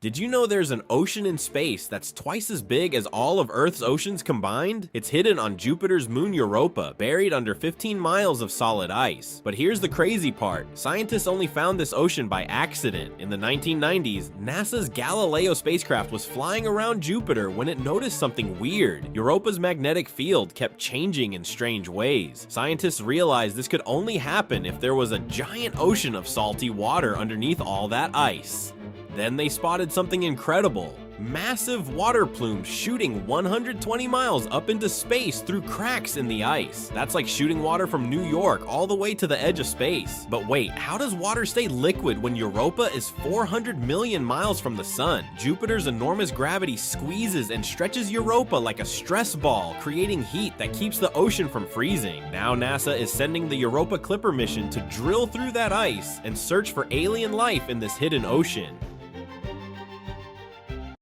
Did you know there's an ocean in space that's twice as big as all of Earth's oceans combined? It's hidden on Jupiter's moon Europa, buried under 15 miles of solid ice. But here's the crazy part. Scientists only found this ocean by accident. In the 1990s, NASA's Galileo spacecraft was flying around Jupiter when it noticed something weird. Europa's magnetic field kept changing in strange ways. Scientists realized this could only happen if there was a giant ocean of salty water underneath all that ice. Then they spotted something incredible. Massive water plumes shooting 120 miles up into space through cracks in the ice. That's like shooting water from New York all the way to the edge of space. But wait, how does water stay liquid when Europa is 400 million miles from the sun? Jupiter's enormous gravity squeezes and stretches Europa like a stress ball, creating heat that keeps the ocean from freezing. Now NASA is sending the Europa Clipper mission to drill through that ice and search for alien life in this hidden ocean.